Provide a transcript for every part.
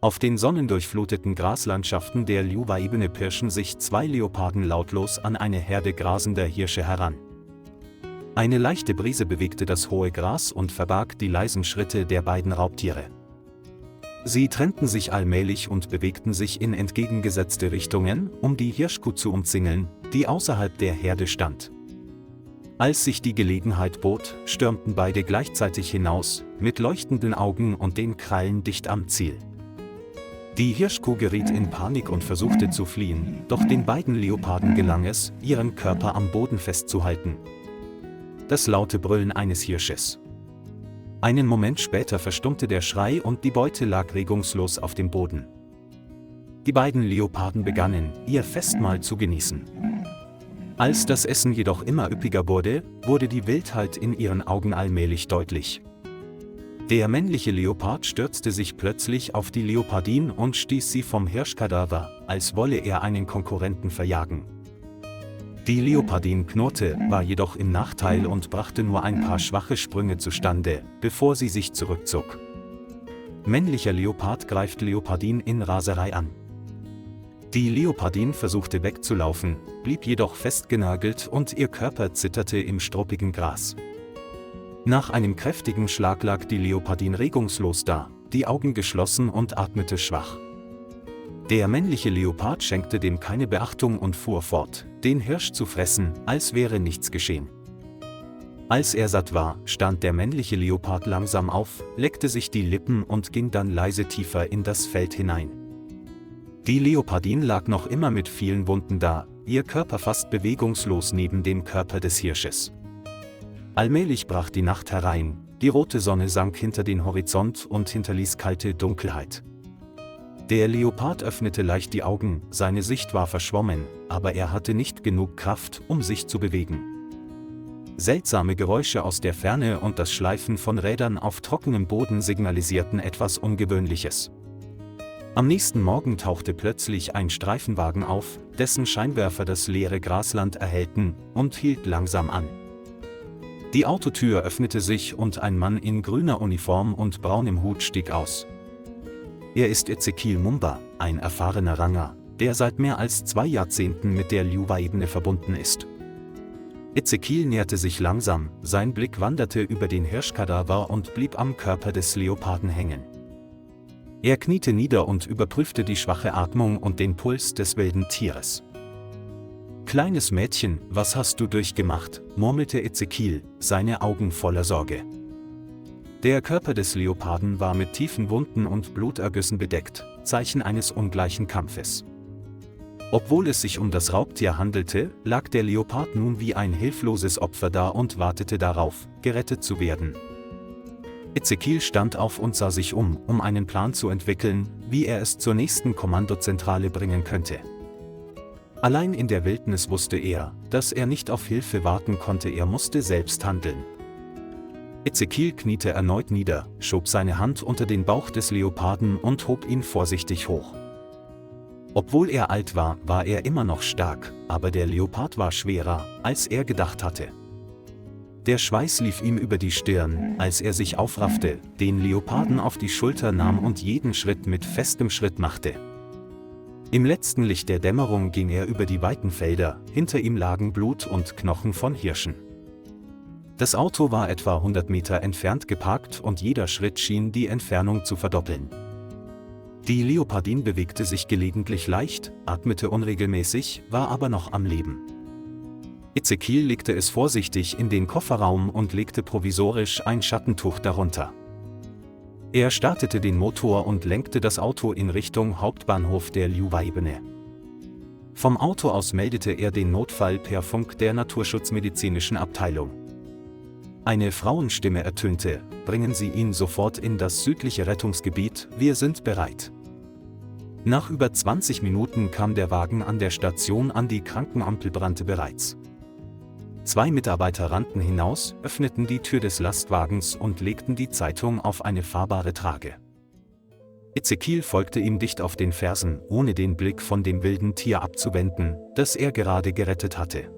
Auf den sonnendurchfluteten Graslandschaften der Ljuva-Ebene pirschen sich 2 Leoparden lautlos an eine Herde grasender Hirsche heran. Eine leichte Brise bewegte das hohe Gras und verbarg die leisen Schritte der beiden Raubtiere. Sie trennten sich allmählich und bewegten sich in entgegengesetzte Richtungen, um die Hirschkuh zu umzingeln, die außerhalb der Herde stand. Als sich die Gelegenheit bot, stürmten beide gleichzeitig hinaus, mit leuchtenden Augen und den Krallen dicht am Ziel. Die Hirschkuh geriet in Panik und versuchte zu fliehen, doch den beiden Leoparden gelang es, ihren Körper am Boden festzuhalten. Das laute Brüllen eines Hirsches. Einen Moment später verstummte der Schrei und die Beute lag regungslos auf dem Boden. Die beiden Leoparden begannen, ihr Festmahl zu genießen. Als das Essen jedoch immer üppiger wurde, wurde die Wildheit in ihren Augen allmählich deutlich. Der männliche Leopard stürzte sich plötzlich auf die Leopardin und stieß sie vom Hirschkadaver, als wolle er einen Konkurrenten verjagen. Die Leopardin knurrte, war jedoch im Nachteil und brachte nur ein paar schwache Sprünge zustande, bevor sie sich zurückzog. Männlicher Leopard greift Leopardin in Raserei an. Die Leopardin versuchte wegzulaufen, blieb jedoch festgenagelt und ihr Körper zitterte im struppigen Gras. Nach einem kräftigen Schlag lag die Leopardin regungslos da, die Augen geschlossen und atmete schwach. Der männliche Leopard schenkte dem keine Beachtung und fuhr fort, den Hirsch zu fressen, als wäre nichts geschehen. Als er satt war, stand der männliche Leopard langsam auf, leckte sich die Lippen und ging dann leise tiefer in das Feld hinein. Die Leopardin lag noch immer mit vielen Wunden da, ihr Körper fast bewegungslos neben dem Körper des Hirsches. Allmählich brach die Nacht herein, die rote Sonne sank hinter den Horizont und hinterließ kalte Dunkelheit. Der Leopard öffnete leicht die Augen, seine Sicht war verschwommen, aber er hatte nicht genug Kraft, um sich zu bewegen. Seltsame Geräusche aus der Ferne und das Schleifen von Rädern auf trockenem Boden signalisierten etwas Ungewöhnliches. Am nächsten Morgen tauchte plötzlich ein Streifenwagen auf, dessen Scheinwerfer das leere Grasland erhellten, und hielt langsam an. Die Autotür öffnete sich und ein Mann in grüner Uniform und braunem Hut stieg aus. Er ist Ezekiel Mumba, ein erfahrener Ranger, der seit mehr als 2 Jahrzehnten mit der Ljuva-Ebene verbunden ist. Ezekiel näherte sich langsam, sein Blick wanderte über den Hirschkadaver und blieb am Körper des Leoparden hängen. Er kniete nieder und überprüfte die schwache Atmung und den Puls des wilden Tieres. »Kleines Mädchen, was hast du durchgemacht?« murmelte Ezekiel, seine Augen voller Sorge. Der Körper des Leoparden war mit tiefen Wunden und Blutergüssen bedeckt, Zeichen eines ungleichen Kampfes. Obwohl es sich um das Raubtier handelte, lag der Leopard nun wie ein hilfloses Opfer da und wartete darauf, gerettet zu werden. Ezekiel stand auf und sah sich um einen Plan zu entwickeln, wie er es zur nächsten Kommandozentrale bringen könnte. Allein in der Wildnis wusste er, dass er nicht auf Hilfe warten konnte, er musste selbst handeln. Ezekiel kniete erneut nieder, schob seine Hand unter den Bauch des Leoparden und hob ihn vorsichtig hoch. Obwohl er alt war, war er immer noch stark, aber der Leopard war schwerer, als er gedacht hatte. Der Schweiß lief ihm über die Stirn, als er sich aufraffte, den Leoparden auf die Schulter nahm und jeden Schritt mit festem Schritt machte. Im letzten Licht der Dämmerung ging er über die weiten Felder, hinter ihm lagen Blut und Knochen von Hirschen. Das Auto war etwa 100 Meter entfernt geparkt und jeder Schritt schien die Entfernung zu verdoppeln. Die Leopardin bewegte sich gelegentlich leicht, atmete unregelmäßig, war aber noch am Leben. Ezekiel legte es vorsichtig in den Kofferraum und legte provisorisch ein Schattentuch darunter. Er startete den Motor und lenkte das Auto in Richtung Hauptbahnhof der Ljuva-Ebene. Vom Auto aus meldete er den Notfall per Funk der Naturschutzmedizinischen Abteilung. Eine Frauenstimme ertönte: „Bringen Sie ihn sofort in das südliche Rettungsgebiet, wir sind bereit.“ Nach über 20 Minuten kam der Wagen an der Station an, die Krankenampel brannte bereits. 2 Mitarbeiter rannten hinaus, öffneten die Tür des Lastwagens und legten die Zeitung auf eine fahrbare Trage. Ezekiel folgte ihm dicht auf den Fersen, ohne den Blick von dem wilden Tier abzuwenden, das er gerade gerettet hatte.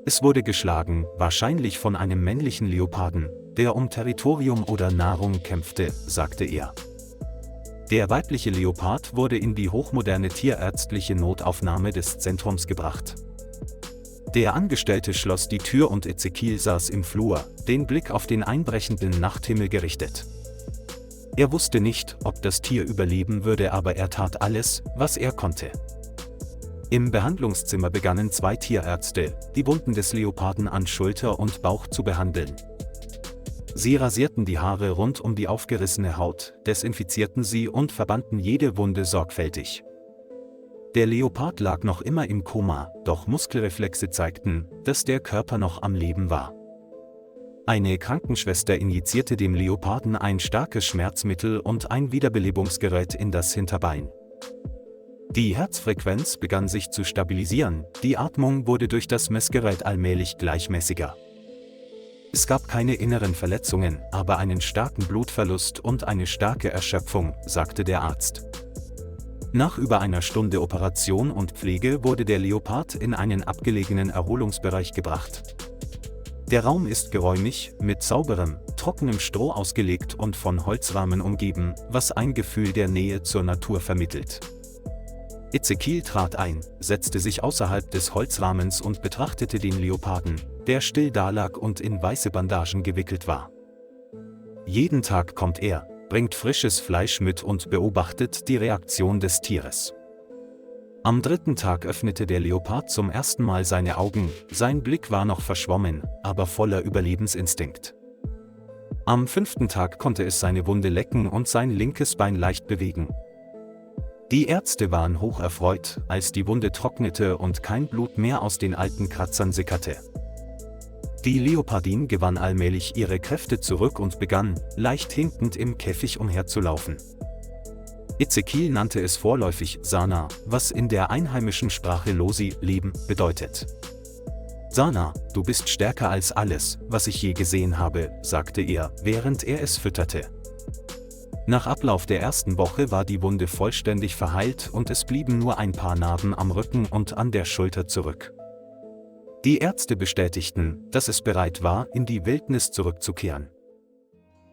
Es wurde geschlagen, wahrscheinlich von einem männlichen Leoparden, der um Territorium oder Nahrung kämpfte, sagte er. Der weibliche Leopard wurde in die hochmoderne tierärztliche Notaufnahme des Zentrums gebracht. Der Angestellte schloss die Tür und Ezekiel saß im Flur, den Blick auf den einbrechenden Nachthimmel gerichtet. Er wusste nicht, ob das Tier überleben würde, aber er tat alles, was er konnte. Im Behandlungszimmer begannen 2 Tierärzte, die Wunden des Leoparden an Schulter und Bauch zu behandeln. Sie rasierten die Haare rund um die aufgerissene Haut, desinfizierten sie und verbanden jede Wunde sorgfältig. Der Leopard lag noch immer im Koma, doch Muskelreflexe zeigten, dass der Körper noch am Leben war. Eine Krankenschwester injizierte dem Leoparden ein starkes Schmerzmittel und ein Wiederbelebungsgerät in das Hinterbein. Die Herzfrequenz begann sich zu stabilisieren, die Atmung wurde durch das Messgerät allmählich gleichmäßiger. Es gab keine inneren Verletzungen, aber einen starken Blutverlust und eine starke Erschöpfung, sagte der Arzt. Nach über einer Stunde Operation und Pflege wurde der Leopard in einen abgelegenen Erholungsbereich gebracht. Der Raum ist geräumig, mit sauberem, trockenem Stroh ausgelegt und von Holzrahmen umgeben, was ein Gefühl der Nähe zur Natur vermittelt. Ezekiel trat ein, setzte sich außerhalb des Holzrahmens und betrachtete den Leoparden, der still dalag und in weiße Bandagen gewickelt war. Jeden Tag kommt er, bringt frisches Fleisch mit und beobachtet die Reaktion des Tieres. Am 3. Tag öffnete der Leopard zum ersten Mal seine Augen, sein Blick war noch verschwommen, aber voller Überlebensinstinkt. Am 5. Tag konnte es seine Wunde lecken und sein linkes Bein leicht bewegen. Die Ärzte waren hocherfreut, als die Wunde trocknete und kein Blut mehr aus den alten Kratzern sickerte. Die Leopardin gewann allmählich ihre Kräfte zurück und begann, leicht hinkend im Käfig umherzulaufen. Ezekiel nannte es vorläufig Sana, was in der einheimischen Sprache Losi, Leben, bedeutet. Sana, du bist stärker als alles, was ich je gesehen habe, sagte er, während er es fütterte. Nach Ablauf der ersten Woche war die Wunde vollständig verheilt und es blieben nur ein paar Narben am Rücken und an der Schulter zurück. Die Ärzte bestätigten, dass es bereit war, in die Wildnis zurückzukehren.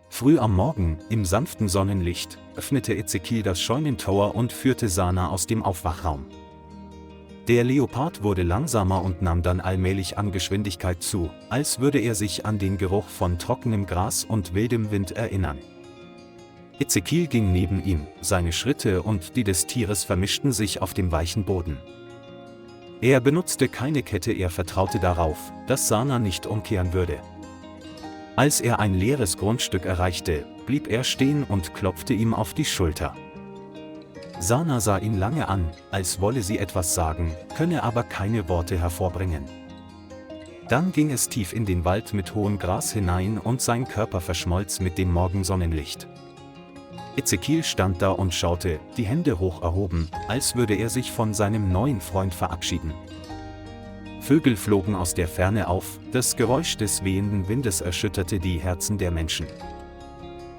Früh am Morgen, im sanften Sonnenlicht, öffnete Ezekiel das Scheunentor und führte Sana aus dem Aufwachraum. Der Leopard wurde langsamer und nahm dann allmählich an Geschwindigkeit zu, als würde er sich an den Geruch von trockenem Gras und wildem Wind erinnern. Ezekiel ging neben ihm, seine Schritte und die des Tieres vermischten sich auf dem weichen Boden. Er benutzte keine Kette, er vertraute darauf, dass Sana nicht umkehren würde. Als er ein leeres Grundstück erreichte, blieb er stehen und klopfte ihm auf die Schulter. Sana sah ihn lange an, als wolle sie etwas sagen, könne aber keine Worte hervorbringen. Dann ging es tief in den Wald mit hohem Gras hinein und sein Körper verschmolz mit dem Morgensonnenlicht. Ezekiel stand da und schaute, die Hände hoch erhoben, als würde er sich von seinem neuen Freund verabschieden. Vögel flogen aus der Ferne auf, das Geräusch des wehenden Windes erschütterte die Herzen der Menschen.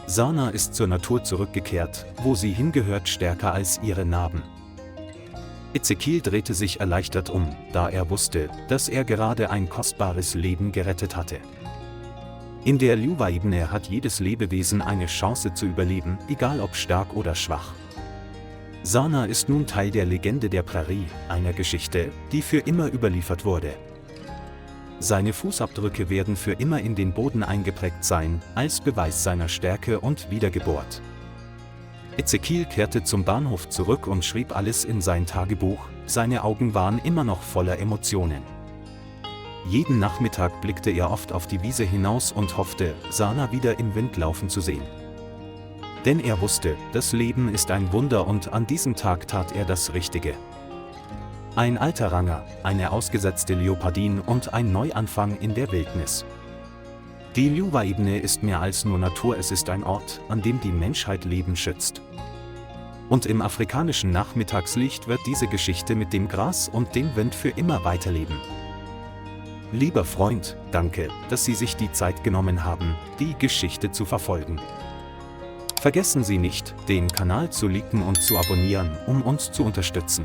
Sana ist zur Natur zurückgekehrt, wo sie hingehört, stärker als ihre Narben. Ezekiel drehte sich erleichtert um, da er wusste, dass er gerade ein kostbares Leben gerettet hatte. In der Ljuva-Ebene hat jedes Lebewesen eine Chance zu überleben, egal ob stark oder schwach. Sana ist nun Teil der Legende der Prärie, einer Geschichte, die für immer überliefert wurde. Seine Fußabdrücke werden für immer in den Boden eingeprägt sein, als Beweis seiner Stärke und Wiedergeburt. Ezekiel kehrte zum Bahnhof zurück und schrieb alles in sein Tagebuch, seine Augen waren immer noch voller Emotionen. Jeden Nachmittag blickte er oft auf die Wiese hinaus und hoffte, Sana wieder im Wind laufen zu sehen. Denn er wusste, das Leben ist ein Wunder und an diesem Tag tat er das Richtige. Ein alter Ranger, eine ausgesetzte Leopardin und ein Neuanfang in der Wildnis. Die Ljuva-Ebene ist mehr als nur Natur, es ist ein Ort, an dem die Menschheit Leben schützt. Und im afrikanischen Nachmittagslicht wird diese Geschichte mit dem Gras und dem Wind für immer weiterleben. Lieber Freund, danke, dass Sie sich die Zeit genommen haben, die Geschichte zu verfolgen. Vergessen Sie nicht, den Kanal zu liken und zu abonnieren, um uns zu unterstützen.